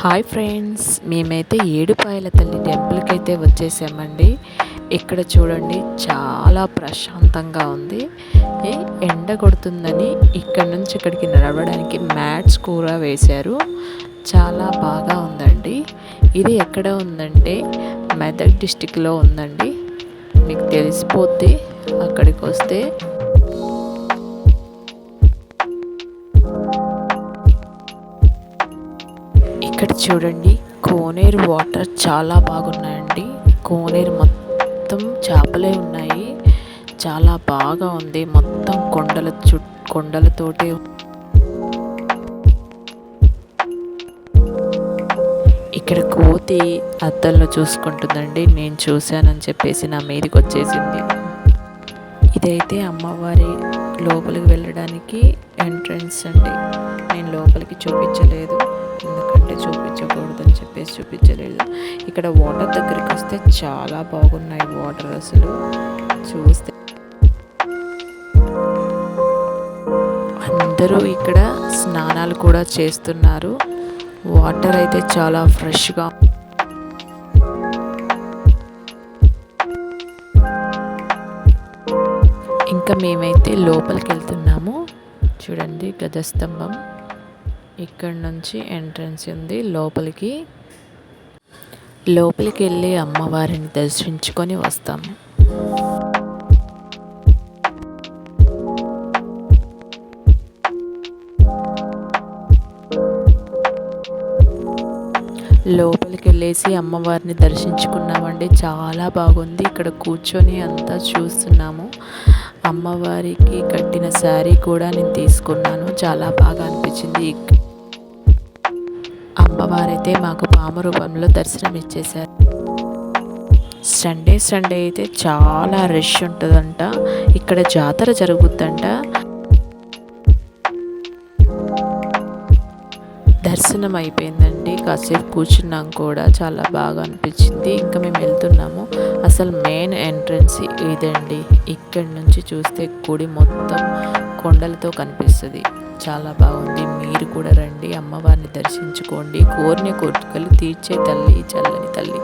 Hi friends, మేమైతే ఏడుపాయల తల్లి టెంపుల్కి అయితే వచ్చేసామండి. ఇక్కడ చూడండి, చాలా ప్రశాంతంగా ఉంది. ఎండ కొడుతుందని ఇక్కడ నుంచి ఇక్కడికి నడవడానికి మ్యాట్స్ కూడా వేశారు. చాలా బాగా ఉందండి. ఇది ఎక్కడ ఉందంటే మెదక్ డిస్టిక్లో ఉందండి. మీకు తెలిసిపోతే అక్కడికి వస్తే. ఇక్కడ చూడండి, కోనేరు వాటర్ చాలా బాగున్నాయండి. కోనేరు మొత్తం చేపలే ఉన్నాయి. చాలా బాగా ఉంది. మొత్తం కొండలతోటి. ఇక్కడ కోతి అద్దంలో చూసుకుంటుందండి. నేను చూశానని చెప్పేసి నా మీదకి వచ్చేసింది. ఇదైతే అమ్మవారి లోపలికి వెళ్ళడానికి ఎంట్రన్స్ అండి. నేను లోపలికి చూపించలేదు, ఎందుకంటే చూపించకూడదని చెప్పేసి చూపించలేదు. ఇక్కడ వాటర్ దగ్గరికి వస్తే చాలా బాగున్నాయి వాటర్. అసలు చూస్తే అందరూ ఇక్కడ స్నానాలు కూడా చేస్తున్నారు. వాటర్ అయితే చాలా ఫ్రెష్గా. ఇంకా మేమైతే లోపలికి వెళ్తున్నాము. చూడండి, గజస్తంభం. ఇక్కడ నుంచి ఎంట్రన్స్ ఉంది లోపలికి. వెళ్ళి అమ్మవారిని దర్శించుకొని వస్తాము. లోపలికి వెళ్ళేసి అమ్మవారిని దర్శించుకున్నామండి. చాలా బాగుంది. ఇక్కడ కూర్చొని అంతా చూస్తున్నాము. అమ్మవారికి కట్టిన శారీ కూడా నేను తీసుకున్నాను. చాలా బాగా అనిపించింది. అమ్మవారైతే మాకు పాము రూపంలో దర్శనం ఇచ్చేశారు. సండే అయితే చాలా రష్ ఉంటుందంట. ఇక్కడ జాతర జరుగుద్దంట. దర్శనం అయిపోయిందండి. కాసేపు కూర్చున్నాం కూడా, చాలా బాగా అనిపించింది. ఇంకా మేము వెళ్తున్నాము. అసలు మెయిన్ ఎంట్రన్స్ ఇదండి. ఇక్కడి నుంచి చూస్తే గుడి మొత్తం కొండలతో కనిపిస్తుంది. చాలా బాగుంది. మీరు కూడా రండి, అమ్మవారిని దర్శించుకోండి. కోరిన కోరికలు తీర్చే తల్లి, చల్లని తల్లి.